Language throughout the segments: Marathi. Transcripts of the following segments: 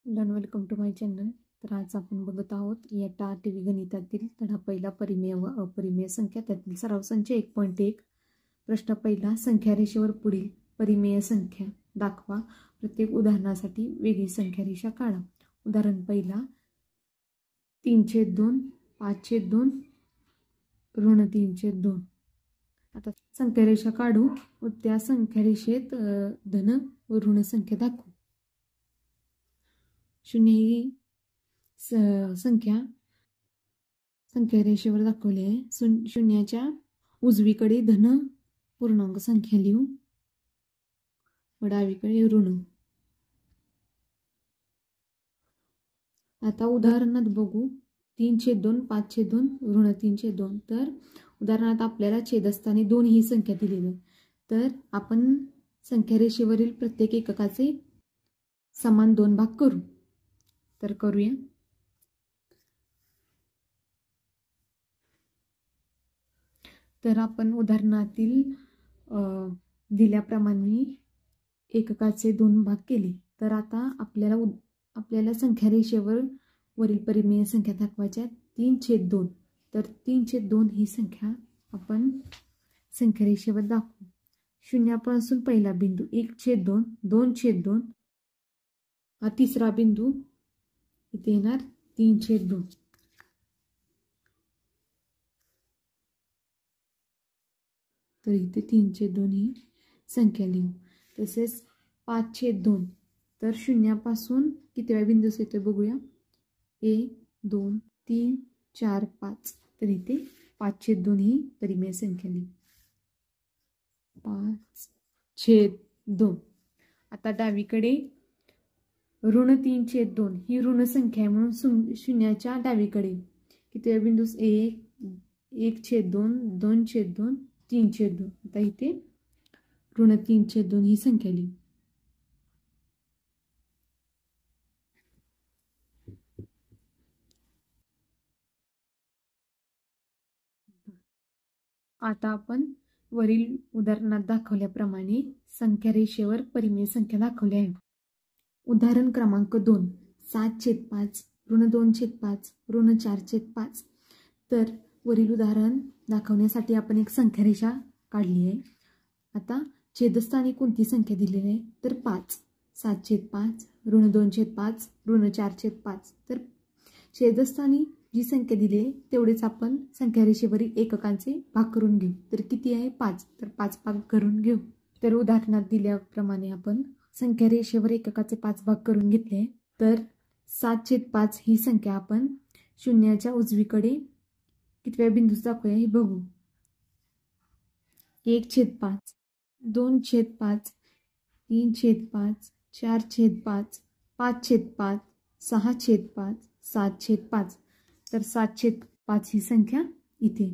Welcome to my channel. तर आज आपण बघत आहोत इयत्ता 8वी गणितातील धडा पहिला परिमेय व अपरिमेय संख्या त्यातील सराव संच 1.1. प्रश्न पहिला, संख्या रेषेवर पुढील परिमेय संख्या दाखवा. प्रत्येक उदाहरणासाठी वेगळी संख्या रेषा काढा. उदाहरण पहिला 3/2, 5/2, ऋण 3/2. आता संख्या रेषा काढू व त्या संख्या रेषेत धन व ऋण संख्या दाखवू. शून्य ही संख्या रेषेवर दाखवली आहे. शून्याच्या उजवीकडे धन पूर्णांक संख्या लिहू व डावीकडे ऋण. आता उदाहरणात बघू. 3/2, 5/2, ऋण 3/2. तर उदाहरणात आपल्याला छेदस्थानी 2 ही संख्या दिलेली आहे. तर आपण संख्या रेषेवरील प्रत्येक एककाचे समान 2 भाग करू. तर करूया. तर आपण उदाहरणातील दिल्याप्रमाणे एककाचे 2 भाग केले. तर आता आपल्याला संख्या रेषेवर वरील परिमेय संख्या दाखवायच्या 3/2. तर 3/2 ही संख्या आपण संख्या रेषेवर दाखवू. शून्यापासून पहिला बिंदू 1/2, 2/2, हा तिसरा बिंदू इथे येणार 3/2. तर इथे 3/2 ही संख्या लिहू. तसेच 5/2. तर शून्यापासून कितव्या बिंदूस येतो बघूया. 1, 2, 3, 4, 5. तर इथे 5/2 ही परिमेय संख्या लिहू. 5/2. आता डावीकडे ऋण 3/2 ही ऋण संख्या आहे म्हणून शून्याच्या डावीकडे किती बिंदूस 1, 1/2, 2/2, 3/2. आता इथे ऋण 3/2 ही संख्या लिहू. आता आपण वरील उदाहरणात दाखवल्याप्रमाणे संख्या रेषेवर परिमेय संख्या दाखवली आहे. उदाहरण क्रमांक 2, 7/5, ऋण 2/5, ऋण 4/5. तर वरील उदाहरण दाखवण्यासाठी आपण एक संख्या रेषा काढली आहे. आता छेदस्थानी कोणती संख्या दिलेली आहे तर 5. 7/5, ऋण 2/5, ऋण 4/5. तर छेदस्थानी जी संख्या दिली आहे तेवढेच आपण संख्या रेषेवरील एककांचे भाग करून घेऊ. तर किती आहे 5. तर 5 भाग करून घेऊ. तर उदाहरणात दिल्याप्रमाणे आपण संख्या रेषेवर एककाचे 5 भाग करून घेतले. तर 7/5 ही संख्या आपण शून्याच्या उजवीकडे कितव्या बिंदूस दाखवूया हे बघू. 1/5, 2/5, 3/5, 4/5, 5/5, 6/5, 7/5. तर 7/5 ही संख्या इथे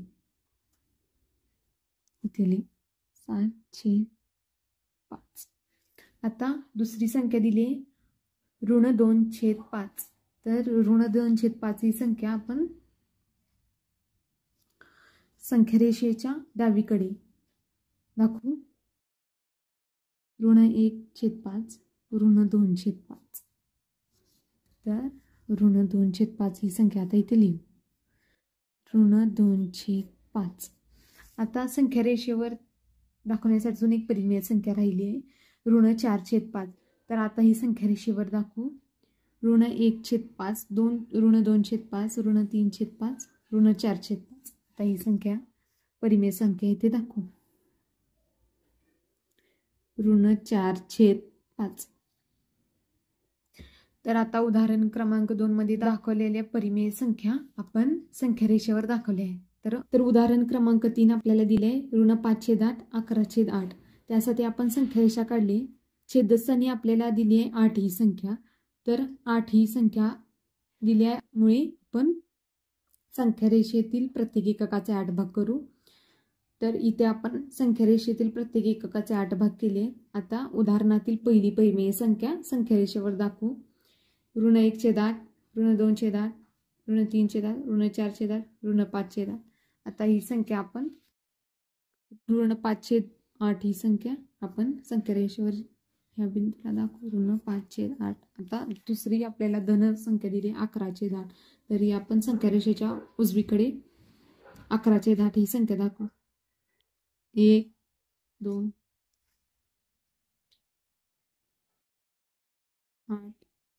लिहू. 7/5. आता दुसरी संख्या दिली आहे ऋण 2/5. तर ऋण 2/5 ही संख्या आपण संख्या रेषेच्या डावीकडे दाखवू. ऋण 1/5, ऋण 2/5. तर ऋण 2/5 ही संख्या आता इथे लिहू. ऋण 2/5. आता संख्या रेषेवर दाखवण्यासाठी अजून एक परिमेय संख्या राहिली आहे ऋण 4/5. तर आता ही संख्या रेषेवर दाखवू. ऋण 1/5, ऋण 2/5, ऋण 3/5, ऋण 4/5. आता ही संख्या परिमेय संख्या इथे दाखवू. ऋण 4/5. तर आता उदाहरण क्रमांक 2 मध्ये दाखवलेल्या परिमेय संख्या आपण संख्या रेषेवर दाखवल्या आहे. तर उदाहरण क्रमांक 3 आपल्याला दिले ऋण 5/8, 11/8. त्यासाठी आपण संख्या रेषा काढली. छेदस्थानी आपल्याला दिली आहे 8 ही संख्या. तर 8 ही संख्या दिल्यामुळे आपण संख्या रेषेतील प्रत्येक एककाचे 8 भाग करू. तर इथे आपण संख्या रेषेतील प्रत्येक एककाचे 8 भाग केले. आता उदाहरणातील पहिली परिमेय संख्या संख्या रेषेवर दाखवू. ऋण 1/8, ऋण 2/8, ऋण 3/8, ऋण 4/8, ऋण 5/8. आता ही संख्या आपण ऋण 5/8 ही संख्या आपण संख्या रेषेवर ह्या बिंदूला दाखवू ऋण 5/8. आता दुसरी आपल्याला धन संख्या दिली 11/8. तरी आपण संख्या रेषेच्या उजवीकडे 11/8 ही संख्या दाखवू. 1 2 8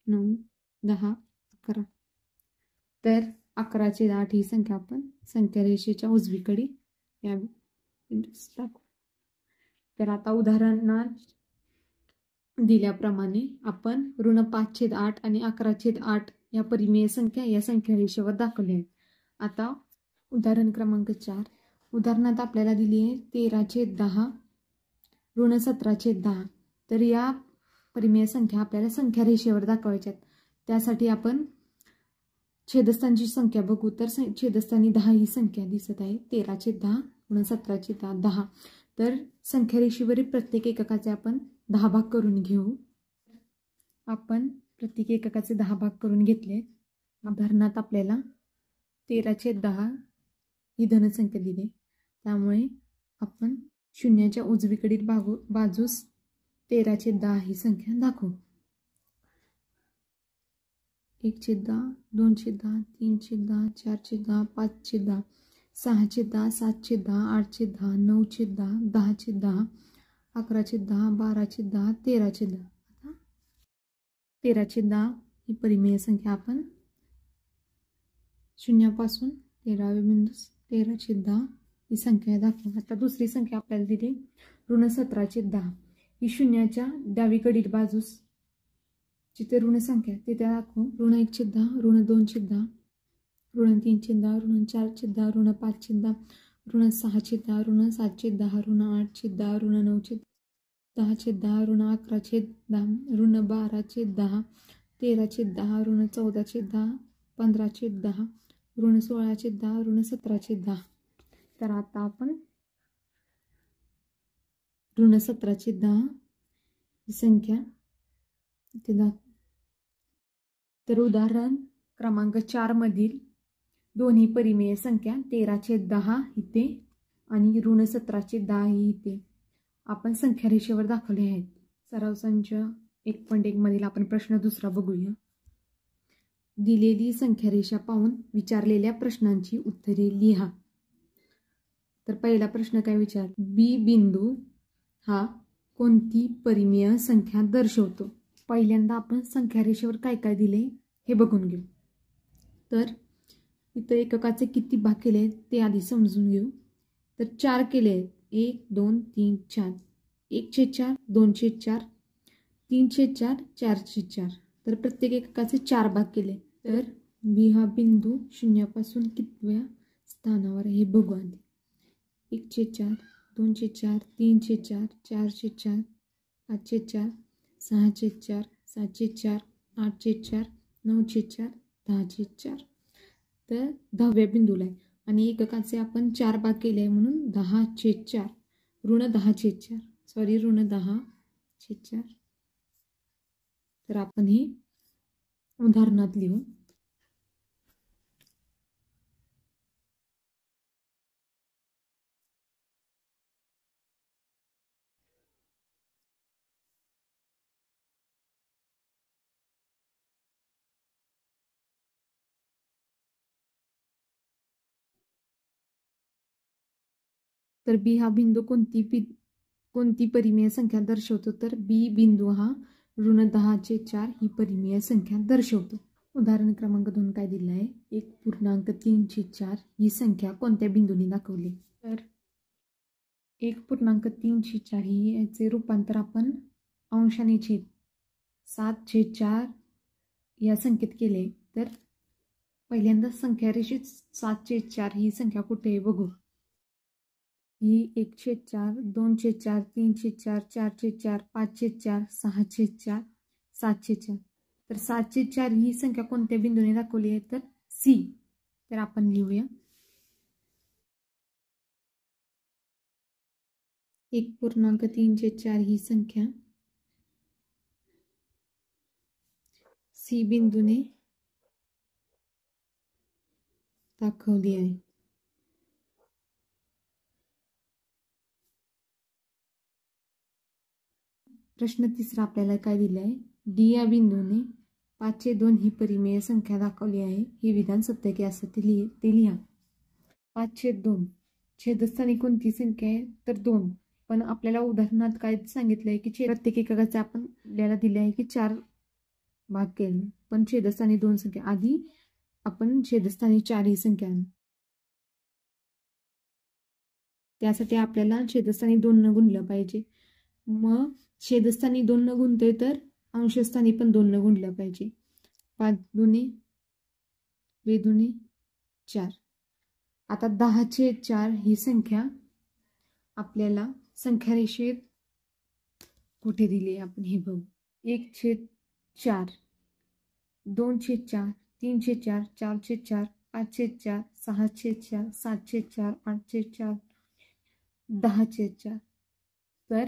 9 10 11. तर 11/8 ही संख्या आपण संख्या रेषेच्या उजवीकडे या बिंदूस दाखवू. तर आता उदाहरणात दिल्याप्रमाणे आपण ऋण 5/8 आणि 11/8 या परिमेय संख्या या संख्या रेषेवर दाखवल्या आहेत. आता उदाहरण क्रमांक 4. उदाहरणात आपल्याला दिली आहे 13/10 ऋण 17/10. तर या परिमेय संख्या आपल्याला संख्या रेषेवर दाखवायच्यात. त्यासाठी आपण छेदस्थांची संख्या बघू. तर छेदस्थानी 10 ही संख्या दिसत आहे. 13/10 ऋण 17/10 10. तर संख्या रेषेवरील प्रत्येक एककाचे आपण 10 भाग करून घेऊ. आपण प्रत्येक एककाचे 10 भाग करून घेतले. उदाहरणात आपल्याला 13/10 ही धनसंख्या दिली. त्यामुळे आपण शून्याच्या उजवीकडील बाजूस 13/10 ही संख्या दाखवू. 1/10 2/10 3/10 4/10 5/10 6/10 7/10 8/10 9/10 10/10 11/10 12/10 13/10. आता 13/10 ही परिमेय संख्या आपण शून्यापासून 13व्या बिंदूस 13/10 ही संख्या दाखवू. आता दुसरी संख्या आपल्याला दिली ऋण 17/10. ही शून्याच्या डावीकडील बाजूस जिथे ऋण संख्या तिथे दाखवू. ऋण 1/10 ऋण 2/10 ऋण 3/10 ऋण 4/10 ऋण 5/10 ऋण 6/10 ऋण 7/10 ऋण 8/10 ऋण 9/10 10/10 ऋण 11/10 ऋण 12/10 13/10 ऋण 14/10 15/10 ऋण 16/10 ऋण 17/10. तर आता आपण ऋण 17/10 ही संख्या इथे दाखवू. तर उदाहरण क्रमांक 4 मधील दोन्ही परिमेय संख्या 13/10 इथे आणि ऋण 17/10 ही इथे आपण संख्या रेषेवर दाखवले आहेत. सराव संच 1.1 मधील आपण प्रश्न दुसरा बघूया. दिलेली संख्या रेषा पाहून विचारलेल्या प्रश्नांची उत्तरे लिहा. तर पहिला प्रश्न काय विचार, बी बिंदू हा कोणती परिमेय संख्या दर्शवतो. पहिल्यांदा आपण संख्या रेषेवर काय काय दिले हे बघून घेऊ. तर इथं एककाचे किती भाग केले ते आधी समजून घेऊ. तर 4 केले आहेत. 1 2 3 4 1/4 2/4 3/4 4/4. तर प्रत्येक एककाचे 4 भाग केले. तर बी हा बिंदू शून्यापासून कितव्या स्थानावर हे बघू आधी. 1/4 2/4 3/4 4/4 5/4 6/4 7/4 8/4 9/4 10/4. तर 10व्या बिंदूला आहे आणि एककाचे आपण 4 भाग केले आहे म्हणून 10/4 ऋण 10/4 ऋण 10/4. तर आपण हे उदाहरणात लिहू. तर बी हा बिंदू कोणती परिमेय संख्या दर्शवतो. तर बी बिंदू हा ऋण 10/4 ही परिमेय संख्या दर्शवतो. उदाहरण क्रमांक 2 काय दिलं आहे, 1.3/4 ही संख्या कोणत्या बिंदूने दाखवली. तर 1.3/4 ही याचे रूपांतर आपण अंशाने छेद 7/4 या संख्येत केले. तर पहिल्यांदा संख्या रेषेत 7/4 ही संख्या कुठे आहे बघू. ही 1/4 2/4 3/4 4/4 5/4 6/4 7/4. तर 7/4 ही संख्या कोणत्या बिंदूने दाखवली आहे तर सी. तर आपण लिहूया 1.3/4 ही संख्या सी बिंदूने दाखवली आहे. प्रश्न तिसरा आपल्याला काय दिलं आहे, डी या बिंदूने 5/2 ही परिमेय संख्या दाखवली आहे, हे विधान सत्य की असं ते लिहा. 5/2 छेदस्थानी कोणती संख्या आहे तर 2. पण आपल्याला उदाहरणात काय सांगितलंय की प्रत्येक एककाचे आपण आपल्याला दिले आहे की 4 भाग केले, पण छेदस्थानी 2 संख्या. आधी आपण छेदस्थानी 4 ही संख्या आणू. त्यासाठी आपल्याला छेदस्थानी 2 न गुणलं पाहिजे. मग छेदस्थानी 2 न गुणतोय तर अंशस्थानी पण 2 न गुणलं पाहिजे. 5×2 2 4. आता 10/4 ही संख्या आपल्याला संख्या रेषेत कुठे दिली आहे आपण हे बघू. 1/4 2/4 3/4 4/4 5/4 6/4 7/4 8/4 10/4. तर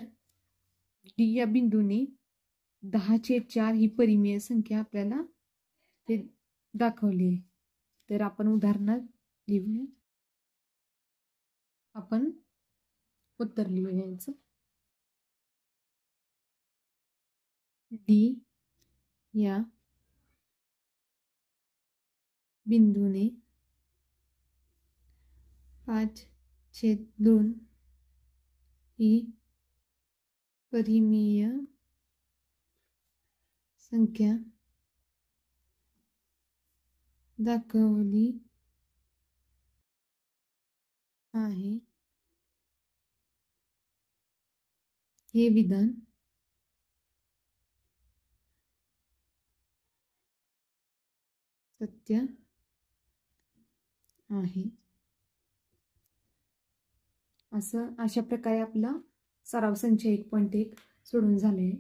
डी या बिंदूने 10/4 ही परिमेय संख्या आपल्याला ते दाखवली आहे. तर आपण उदाहरणात लिहूया. आपण उत्तर लिहूया याचं. डी या बिंदूने 5/2 ही परिमेय संख्या दाखवली आहे, हे विधान सत्य आहे. अशा प्रकारे आपला सराव संच 1.1 सोडून झाले.